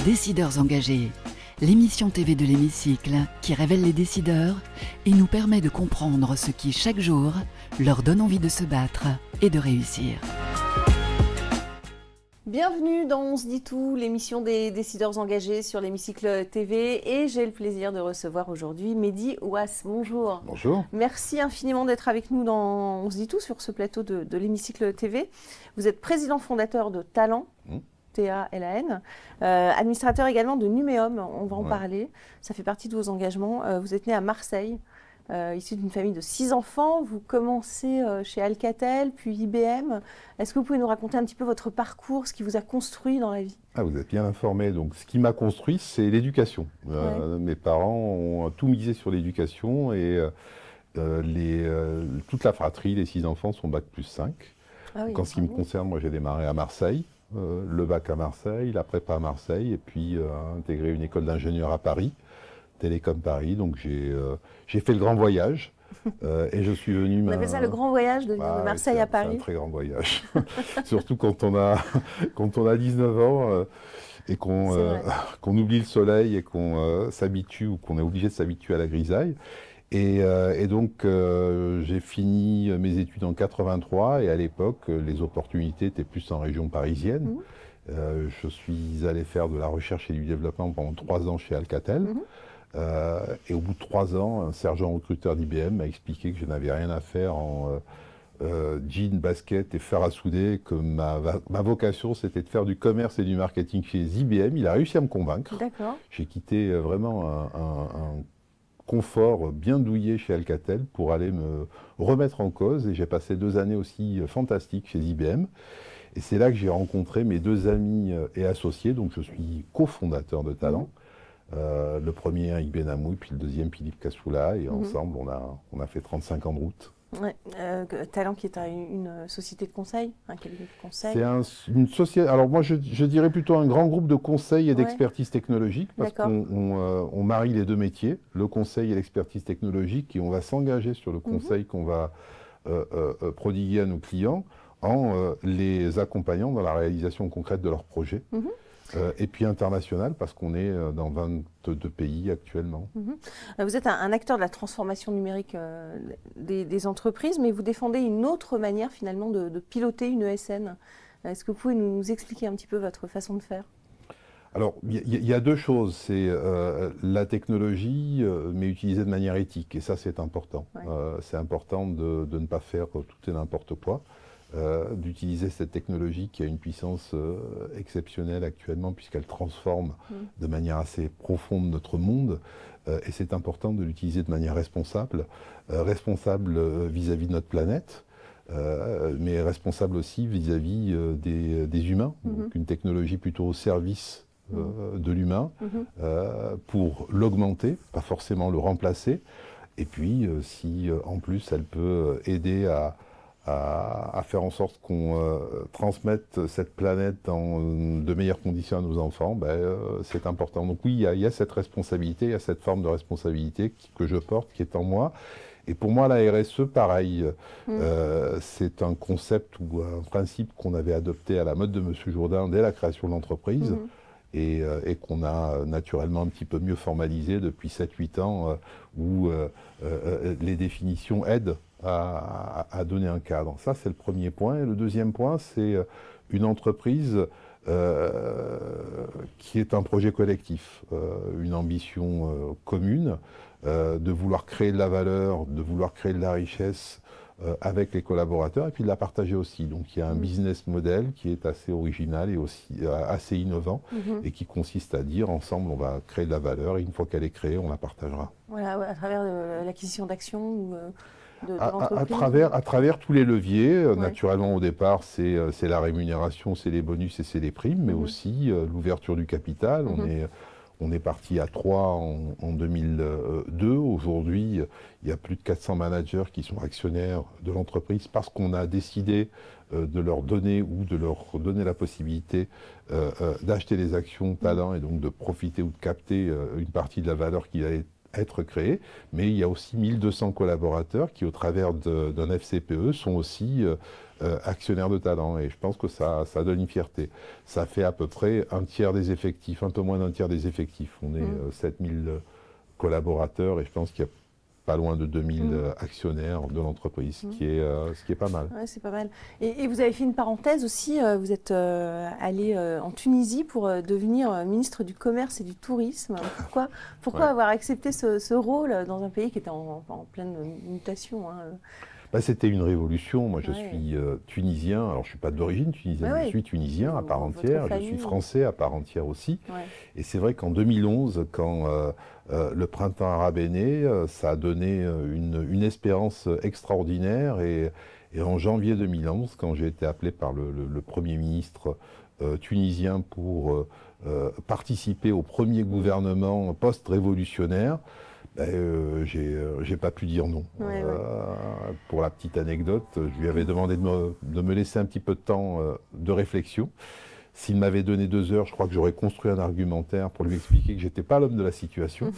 Décideurs engagés, l'émission TV de l'Hémicycle qui révèle les décideurs et nous permet de comprendre ce qui, chaque jour, leur donne envie de se battre et de réussir. Bienvenue dans On se dit tout, l'émission des décideurs engagés sur l'Hémicycle TV, et j'ai le plaisir de recevoir aujourd'hui Mehdi Ouass. Bonjour. Bonjour. Merci infiniment d'être avec nous dans On se dit tout sur ce plateau de l'Hémicycle TV. Vous êtes président fondateur de Talan. TALAN, administrateur également de Numéum, on va en parler, ça fait partie de vos engagements. Vous êtes né à Marseille, issu d'une famille de 6 enfants, vous commencez chez Alcatel, puis IBM. Est-ce que vous pouvez nous raconter un petit peu votre parcours, ce qui vous a construit dans la vie? Vous êtes bien informé. Donc, ce qui m'a construit, c'est l'éducation. Mes parents ont tout misé sur l'éducation et toute la fratrie, les 6 enfants, sont bac plus 5. En ce qui me concerne, moi j'ai démarré à Marseille. Le bac à Marseille, la prépa à Marseille, et puis intégré une école d'ingénieur à Paris, Télécom Paris. Donc j'ai fait le grand voyage et je suis venu... On appelle ça le grand voyage de venir de Marseille à Paris. C'est un très grand voyage, surtout quand on a 19 ans et qu'on oublie le soleil et qu'on s'habitue ou qu'on est obligé de s'habituer à la grisaille. Et donc, j'ai fini mes études en 83 et à l'époque, les opportunités étaient plus en région parisienne. Je suis allé faire de la recherche et du développement pendant 3 ans chez Alcatel. Et au bout de 3 ans, un sergent recruteur d'IBM m'a expliqué que je n'avais rien à faire en jean, basket et fer à souder, que ma vocation c'était de faire du commerce et du marketing chez IBM. Il a réussi à me convaincre. J'ai quitté vraiment un confort bien douillé chez Alcatel pour aller me remettre en cause, et j'ai passé 2 années aussi fantastiques chez IBM, et c'est là que j'ai rencontré mes 2 amis et associés. Donc je suis cofondateur de Talan, le premier Yves Benamou, puis le deuxième Philippe Kassoula, et ensemble on a fait 35 ans de route. Talan qui est une société de conseil, un cabinet de conseil. C'est une société. Alors moi je dirais plutôt un grand groupe de conseil et d'expertise technologique, parce qu'on marie les 2 métiers, le conseil et l'expertise technologique, et on va s'engager sur le conseil qu'on va prodiguer à nos clients en les accompagnant dans la réalisation concrète de leurs projets. Et puis international, parce qu'on est dans 22 pays actuellement. Vous êtes un acteur de la transformation numérique des entreprises, mais vous défendez une autre manière finalement de piloter une ESN. Est-ce que vous pouvez nous expliquer un petit peu votre façon de faire? Alors, il y a 2 choses. C'est la technologie, mais utilisée de manière éthique. Et ça, c'est important. C'est important de ne pas faire tout et n'importe quoi. D'utiliser cette technologie qui a une puissance exceptionnelle actuellement, puisqu'elle transforme de manière assez profonde notre monde, et c'est important de l'utiliser de manière responsable, vis-à-vis de notre planète, mais responsable aussi vis-à-vis des humains. Donc une technologie plutôt au service de l'humain, pour l'augmenter, pas forcément le remplacer, et puis si en plus elle peut aider à faire en sorte qu'on transmette cette planète dans de meilleures conditions à nos enfants, c'est important. Donc oui, il y a cette responsabilité, il y a cette forme de responsabilité que je porte, qui est en moi. Et pour moi, la RSE, pareil, c'est un concept ou un principe qu'on avait adopté à la mode de M. Jourdain dès la création de l'entreprise, et qu'on a naturellement un petit peu mieux formalisé depuis 7-8 ans, où les définitions aident à donner un cadre. Ça, c'est le premier point. Et le deuxième point, c'est une entreprise qui est un projet collectif, une ambition commune, de vouloir créer de la valeur, de vouloir créer de la richesse avec les collaborateurs, et puis de la partager aussi. Donc il y a un business model qui est assez original et aussi assez innovant, et qui consiste à dire ensemble on va créer de la valeur, et une fois qu'elle est créée, on la partagera. Voilà, à travers l'acquisition d'actions ou à travers tous les leviers. Naturellement, au départ, c'est la rémunération, c'est les bonus et c'est les primes, mais aussi l'ouverture du capital. On est parti à 3 en 2002. Aujourd'hui, il y a plus de 400 managers qui sont actionnaires de l'entreprise, parce qu'on a décidé de leur donner la possibilité d'acheter les actions Talan, et donc de profiter ou de capter une partie de la valeur qui allait être créé, mais il y a aussi 1200 collaborateurs qui, au travers d'un FCPE, sont aussi actionnaires de talent. Et je pense que ça donne une fierté. Ça fait à peu près un tiers des effectifs, un peu moins d'un tiers des effectifs. On est 7000 collaborateurs et je pense qu'il y a pas loin de 2000 actionnaires de l'entreprise, ce qui est pas mal. Ouais, c'est pas mal. Et vous avez fait une parenthèse aussi, vous êtes allé en Tunisie pour devenir ministre du Commerce et du Tourisme. Pourquoi avoir accepté ce rôle dans un pays qui était en pleine mutation, hein? C'était une révolution. Moi, je suis tunisien. Alors, je ne suis pas d'origine tunisienne, je suis tunisien à part entière. Je suis français à part entière aussi. Et c'est vrai qu'en 2011, quand le printemps arabe est né, ça a donné une espérance extraordinaire. Et en janvier 2011, quand j'ai été appelé par le Premier ministre tunisien pour participer au premier gouvernement post-révolutionnaire, j'ai pas pu dire non. Pour la petite anecdote, je lui avais demandé de me laisser un petit peu de temps de réflexion. S'il m'avait donné 2 heures, je crois que j'aurais construit un argumentaire pour lui expliquer que j'étais pas l'homme de la situation.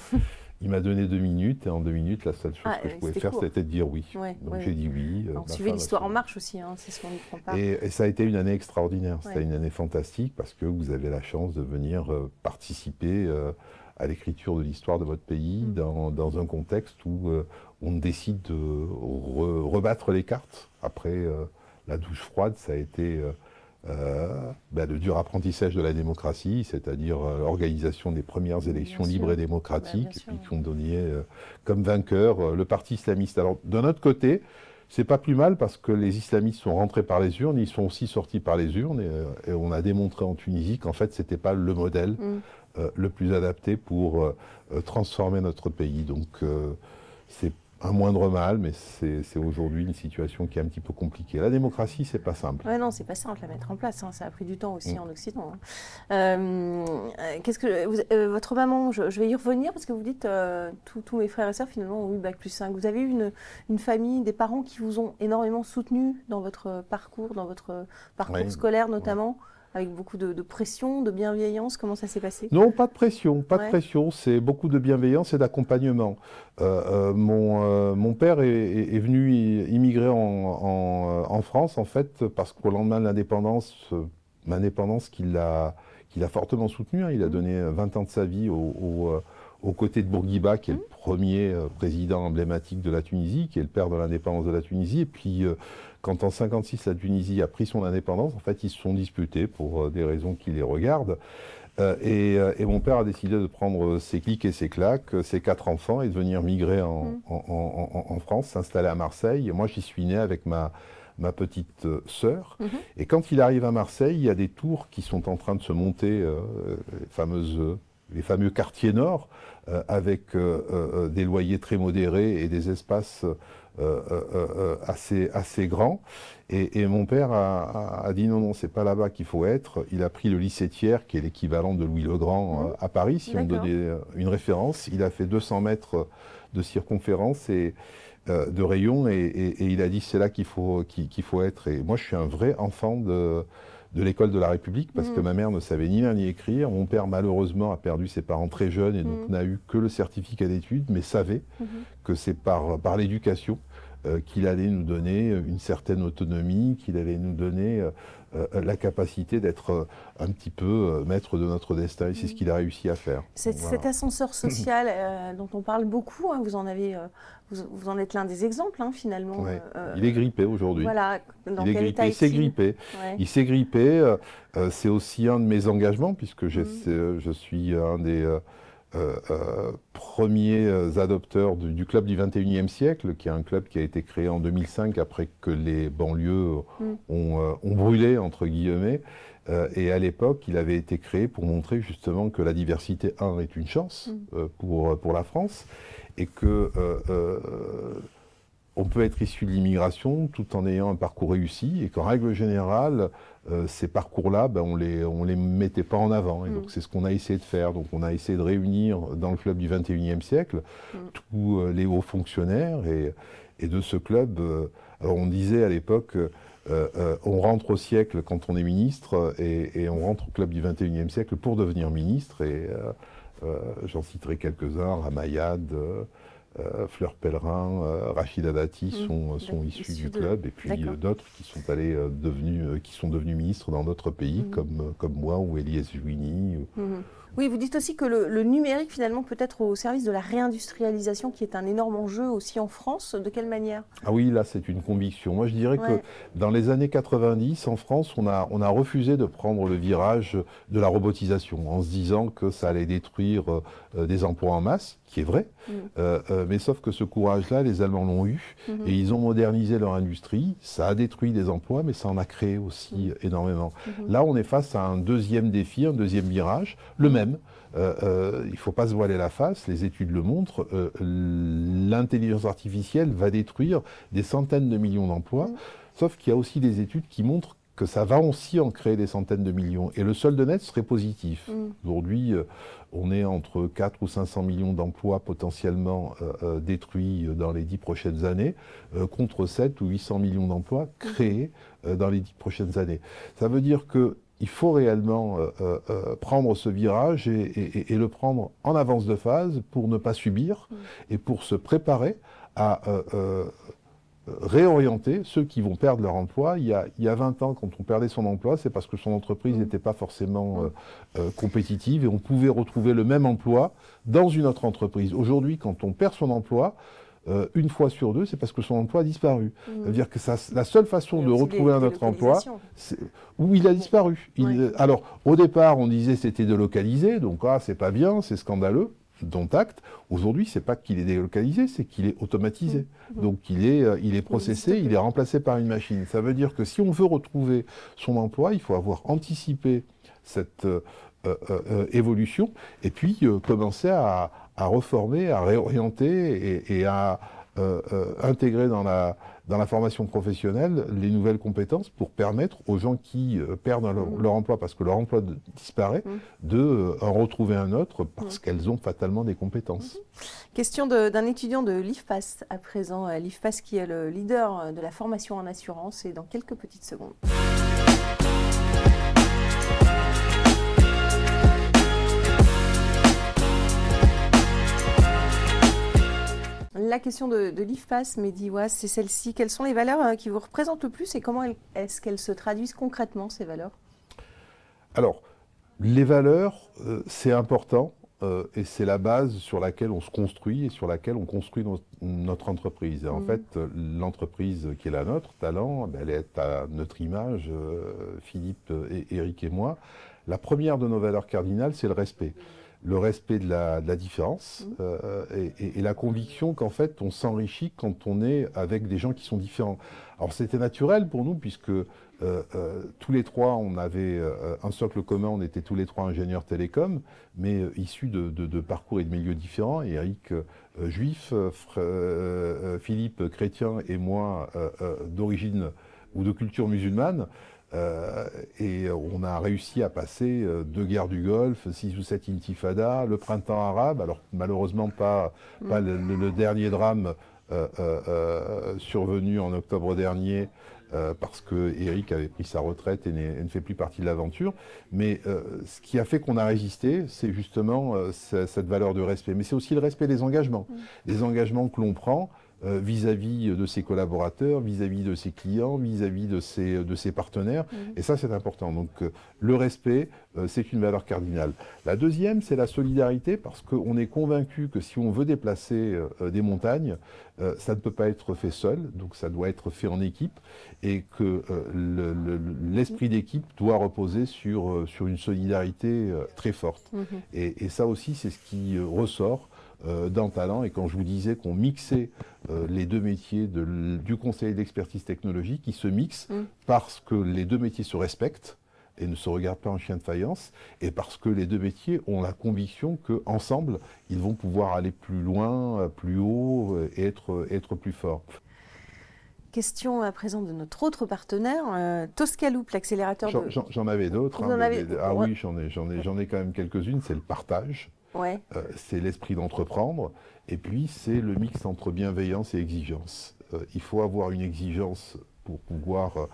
Il m'a donné 2 minutes et en 2 minutes, la seule chose que je pouvais faire, c'était de dire oui. Donc j'ai dit oui. On suivait l'histoire en marche aussi, hein, c'est ce qu'on ne prend pas. Et ça a été une année extraordinaire. C'était une année fantastique parce que vous avez la chance de venir participer à l'écriture de l'histoire de votre pays dans un contexte où on décide de rebattre les cartes. Après la douche froide, ça a été le dur apprentissage de la démocratie, c'est-à-dire l'organisation des premières élections libres et démocratiques, qui ont donné comme vainqueur le parti islamiste. Alors d'un autre côté, c'est pas plus mal parce que les islamistes sont rentrés par les urnes, ils sont aussi sortis par les urnes et on a démontré en Tunisie qu'en fait c'était pas le modèle le plus adapté pour transformer notre pays. Donc c'est un moindre mal, mais c'est aujourd'hui une situation qui est un petit peu compliquée. La démocratie, c'est pas simple. Ouais, non, c'est pas simple à mettre en place. Hein. Ça a pris du temps aussi en Occident. Hein. Votre maman, je vais y revenir parce que vous dites tous mes frères et sœurs finalement ont eu Bac+5. Vous avez eu une famille, des parents qui vous ont énormément soutenu dans votre parcours scolaire notamment. Avec beaucoup de pression, de bienveillance, comment ça s'est passé? Non, pas de pression, pas de pression, c'est beaucoup de bienveillance et d'accompagnement. Mon père est venu immigrer en France, en fait, parce qu'au lendemain de l'indépendance, qu'il a fortement soutenu, hein, il a donné 20 ans de sa vie aux côtés de Bourguiba, qui est le premier président emblématique de la Tunisie, qui est le père de l'indépendance de la Tunisie, et puis quand en 1956 la Tunisie a pris son indépendance, en fait ils se sont disputés pour des raisons qui les regardent. Et mon père a décidé de prendre ses clics et ses claques, ses 4 enfants, et de venir migrer en France, s'installer à Marseille. Et moi j'y suis né avec ma petite sœur. Et quand il arrive à Marseille, il y a des tours qui sont en train de se monter, les fameux quartiers nord, avec des loyers très modérés et des espaces assez grands. Et mon père a dit non, c'est pas là-bas qu'il faut être. Il a pris le lycée Thiers, qui est l'équivalent de Louis le Grand à Paris, si on donnait une référence. Il a fait 200 mètres de circonférence et de rayon, et il a dit c'est là qu'il faut être. Et moi, je suis un vrai enfant de l'école de la République, parce que ma mère ne savait ni lire ni écrire. Mon père, malheureusement, a perdu ses parents très jeunes et donc n'a eu que le certificat d'études, mais savait que c'est par l'éducation qu'il allait nous donner une certaine autonomie, qu'il allait nous donner la capacité d'être un petit peu maître de notre destin. Et c'est ce qu'il a réussi à faire. Cet ascenseur social dont on parle beaucoup, hein, vous en êtes l'un des exemples, hein, finalement. Ouais. Il est grippé aujourd'hui. Voilà. Il s'est grippé. Ouais. Il s'est grippé. C'est aussi un de mes engagements, puisque je suis un des premiers adopteurs du club du 21e siècle, qui est un club qui a été créé en 2005 après que les banlieues ont brûlé, entre guillemets. Et à l'époque, il avait été créé pour montrer justement que la diversité, est une chance pour la France, et que on peut être issu de l'immigration tout en ayant un parcours réussi, et qu'en règle générale, ces parcours-là, on les mettait pas en avant. Et donc c'est ce qu'on a essayé de faire. Donc on a essayé de réunir dans le club du 21e siècle tous les hauts fonctionnaires, et de ce club, alors on disait à l'époque, on rentre au siècle quand on est ministre, et on rentre au club du 21e siècle pour devenir ministre. Et J'en citerai quelques-uns, Ramayad, Fleur Pellerin, Rachida Dati sont issus du club, et puis d'autres qui sont devenus ministres dans d'autres pays, comme moi ou Elias Jouini. Oui, vous dites aussi que le numérique, finalement, peut être au service de la réindustrialisation, qui est un énorme enjeu aussi en France. De quelle manière? Ah oui, là, c'est une conviction. Moi, je dirais que dans les années 90, en France, on a refusé de prendre le virage de la robotisation, en se disant que ça allait détruire des emplois en masse, qui est vrai. Mais sauf que ce courage-là, les Allemands l'ont eu, et ils ont modernisé leur industrie. Ça a détruit des emplois, mais ça en a créé aussi énormément. Là, on est face à un deuxième défi, un deuxième virage, le même. Il ne faut pas se voiler la face, les études le montrent, l'intelligence artificielle va détruire des centaines de millions d'emplois, sauf qu'il y a aussi des études qui montrent que ça va aussi en créer des centaines de millions. Et le solde net serait positif. Aujourd'hui, on est entre 4 ou 500 millions d'emplois potentiellement détruits dans les 10 prochaines années, contre 7 ou 800 millions d'emplois créés dans les 10 prochaines années. Ça veut dire que il faut réellement prendre ce virage et le prendre en avance de phase pour ne pas subir et pour se préparer à réorienter ceux qui vont perdre leur emploi. Il y a 20 ans, quand on perdait son emploi, c'est parce que son entreprise n'était pas forcément compétitive et on pouvait retrouver le même emploi dans une autre entreprise. Aujourd'hui, quand on perd son emploi, une fois sur deux, c'est parce que son emploi a disparu. C'est-à-dire que la seule façon de retrouver un autre emploi, où il a disparu. Alors, au départ, on disait c'était délocalisé, donc c'est pas bien, c'est scandaleux, dont acte. Aujourd'hui, c'est pas qu'il est délocalisé, c'est qu'il est automatisé. Donc, il est processé, il est remplacé par une machine. Ça veut dire que si on veut retrouver son emploi, il faut avoir anticipé cette évolution et puis commencer à reformer, à réorienter et à intégrer dans la formation professionnelle les nouvelles compétences pour permettre aux gens qui perdent leur emploi parce que leur emploi disparaît, de en retrouver un autre parce qu'elles ont fatalement des compétences. Question d'un étudiant de l'IFPAS à présent, l'IFPAS qui est le leader de la formation en assurance, et dans quelques petites secondes. La question de l'IFPAS, Mehdi Ouaz, c'est celle-ci. Quelles sont les valeurs qui vous représentent le plus et comment est-ce qu'elles se traduisent concrètement, ces valeurs? Alors, les valeurs, c'est important et c'est la base sur laquelle on se construit et sur laquelle on construit notre entreprise. Et en fait, l'entreprise qui est la nôtre, Talent, elle est à notre image, Philippe, Eric et moi. La première de nos valeurs cardinales, c'est le respect. Le respect de la différence et la conviction qu'en fait on s'enrichit quand on est avec des gens qui sont différents. Alors c'était naturel pour nous puisque tous les trois on avait un socle commun, on était tous les trois ingénieurs télécom, mais issus de parcours et de milieux différents. Et Eric juif, Philippe chrétien et moi d'origine ou de culture musulmane. Et on a réussi à passer 2 guerres du Golfe, 6 ou 7 intifadas, le printemps arabe, alors malheureusement pas le dernier drame survenu en octobre dernier parce que Eric avait pris sa retraite et ne fait plus partie de l'aventure. Mais ce qui a fait qu'on a résisté, c'est justement cette valeur de respect. Mais c'est aussi le respect des engagements que l'on prend vis-à-vis de ses collaborateurs, vis-à-vis de ses clients, vis-à-vis de ses partenaires. Et ça, c'est important. Donc, le respect, c'est une valeur cardinale. La deuxième, c'est la solidarité, parce qu'on est convaincu que si on veut déplacer des montagnes, ça ne peut pas être fait seul, donc ça doit être fait en équipe, et que l'esprit d'équipe doit reposer sur une solidarité très forte. Et ça aussi, c'est ce qui ressort dans Talent. Et quand je vous disais qu'on mixait les deux métiers du conseil d'expertise technologique, ils se mixent parce que les deux métiers se respectent et ne se regardent pas en chien de faïence, et parce que les deux métiers ont la conviction qu'ensemble, ils vont pouvoir aller plus loin, plus haut et être plus forts. Question à présent de notre autre partenaire, Toscaloop, l'accélérateur de... J'en avais d'autres. Ah oui, j'en ai quand même quelques-unes. C'est le partage. Ouais. C'est l'esprit d'entreprendre, et puis c'est le mix entre bienveillance et exigence. Il faut avoir une exigence pour pouvoir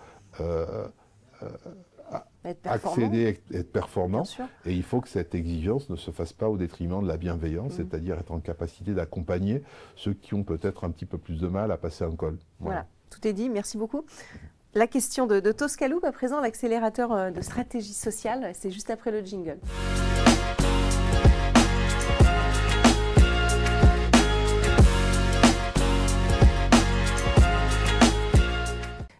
accéder, être performant. Et il faut que cette exigence ne se fasse pas au détriment de la bienveillance, c'est-à-dire être en capacité d'accompagner ceux qui ont peut-être un petit peu plus de mal à passer un col. Voilà, tout est dit, merci beaucoup. La question de Toscaloop, à présent, l'accélérateur de stratégie sociale, c'est juste après le jingle.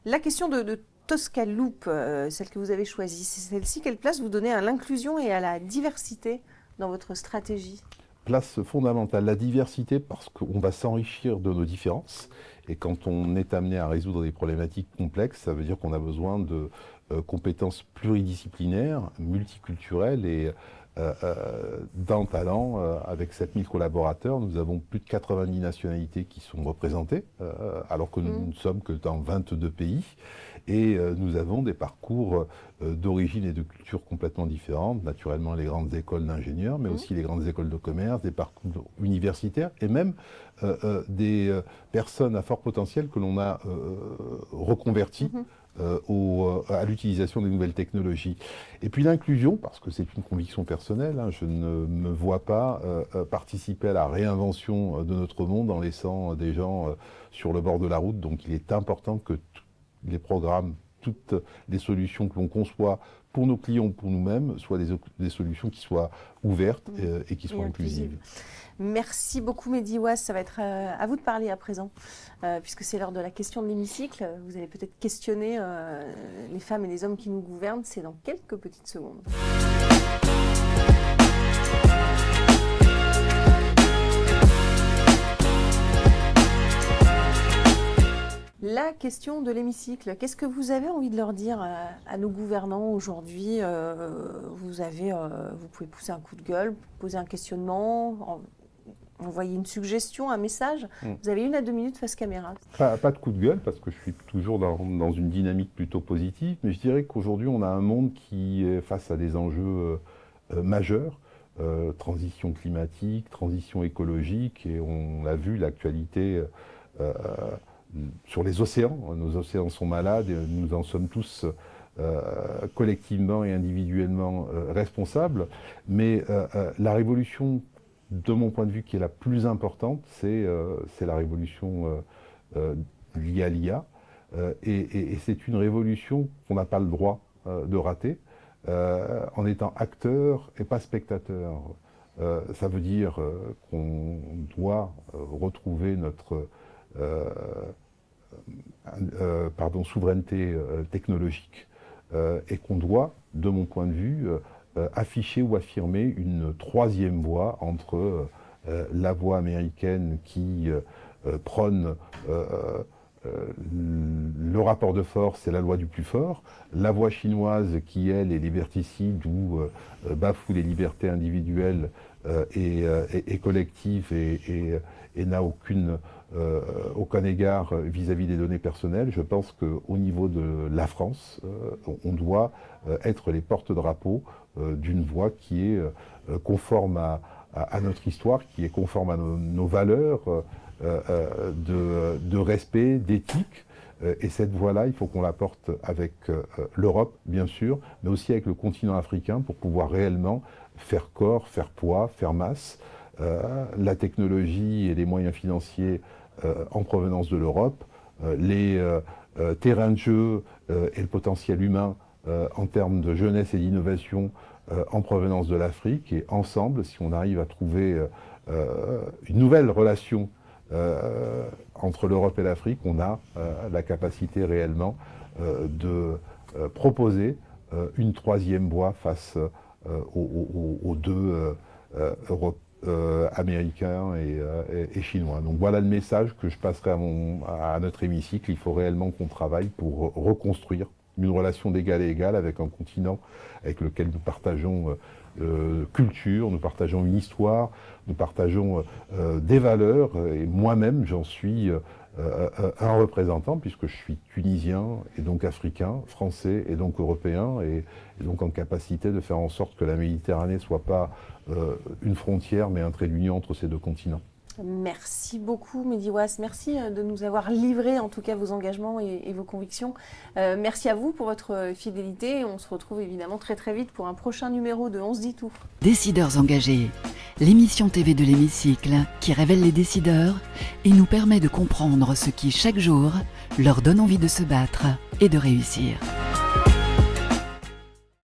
La question de Toscaloop, celle que vous avez choisie, c'est celle-ci. Quelle place vous donnez à l'inclusion et à la diversité dans votre stratégie? Place fondamentale, la diversité, parce qu'on va s'enrichir de nos différences. Et quand on est amené à résoudre des problématiques complexes, ça veut dire qu'on a besoin de compétences pluridisciplinaires, multiculturelles et dans Talent, avec 7000 collaborateurs, nous avons plus de 90 nationalités qui sont représentées, alors que nous ne sommes que dans 22 pays. Et nous avons des parcours d'origine et de culture complètement différentes, naturellement les grandes écoles d'ingénieurs, mais aussi les grandes écoles de commerce, des parcours universitaires et même des personnes à fort potentiel que l'on a reconverties à l'utilisation des nouvelles technologies. Et puis l'inclusion, parce que c'est une conviction personnelle, hein, je ne me vois pas participer à la réinvention de notre monde en laissant des gens sur le bord de la route. Donc il est important que les programmes, toutes les solutions que l'on conçoit pour nos clients, pour nous-mêmes, soient des solutions qui soient ouvertes et qui soient inclusives. Merci beaucoup Mehdi Ouaz, ça va être à vous de parler à présent, puisque c'est l'heure de la question de l'hémicycle. Vous allez peut-être questionner les femmes et les hommes qui nous gouvernent, c'est dans quelques petites secondes. La question de l'hémicycle, qu'est-ce que vous avez envie de leur dire à nos gouvernants aujourd'hui? Vous pouvez pousser un coup de gueule, poser un questionnement, envoyer une suggestion, un message. Vous avez 1 à 2 minutes face caméra. Pas de coup de gueule, parce que je suis toujours dans une dynamique plutôt positive, mais je dirais qu'aujourd'hui on a un monde qui est face à des enjeux majeurs, transition climatique, transition écologique, et on a vu l'actualité sur les océans. Nos océans sont malades et nous en sommes tous collectivement et individuellement responsables. Mais la révolution, de mon point de vue, qui est la plus importante, c'est la révolution liée à l'IA. Et c'est une révolution qu'on n'a pas le droit de rater en étant acteur et pas spectateur. Ça veut dire qu'on doit retrouver notre souveraineté technologique et qu'on doit, de mon point de vue, afficher ou affirmer une troisième voie entre la voie américaine qui prône le rapport de force et la loi du plus fort, la voie chinoise qui, elle, est liberticide ou bafoue les libertés individuelles et collectives et n'a aucun égard vis-à-vis des données personnelles. Je pense qu'au niveau de la France, on doit être les porte-drapeaux d'une voie qui est conforme à notre histoire, qui est conforme à nos valeurs de respect, d'éthique. Et cette voie-là, il faut qu'on la porte avec l'Europe, bien sûr, mais aussi avec le continent africain pour pouvoir réellement faire corps, faire poids, faire masse. La technologie et les moyens financiers en provenance de l'Europe, les terrains de jeu et le potentiel humain en termes de jeunesse et d'innovation en provenance de l'Afrique. Et ensemble, si on arrive à trouver une nouvelle relation entre l'Europe et l'Afrique, on a la capacité réellement de proposer une troisième voie face aux deux américains et chinois. Donc voilà le message que je passerai à notre hémicycle. Il faut réellement qu'on travaille pour reconstruire une relation d'égal à égal avec un continent avec lequel nous partageons culture, nous partageons une histoire, nous partageons des valeurs, et moi-même j'en suis un représentant puisque je suis tunisien et donc africain, français et donc européen, et donc en capacité de faire en sorte que la Méditerranée ne soit pas une frontière mais un trait d'union entre ces deux continents. Merci beaucoup Mehdi Ouass, merci de nous avoir livré en tout cas vos engagements et vos convictions. Merci à vous pour votre fidélité. On se retrouve évidemment très très vite pour un prochain numéro de On se dit tout. Décideurs engagés, l'émission TV de l'Hémicycle qui révèle les décideurs et nous permet de comprendre ce qui chaque jour leur donne envie de se battre et de réussir.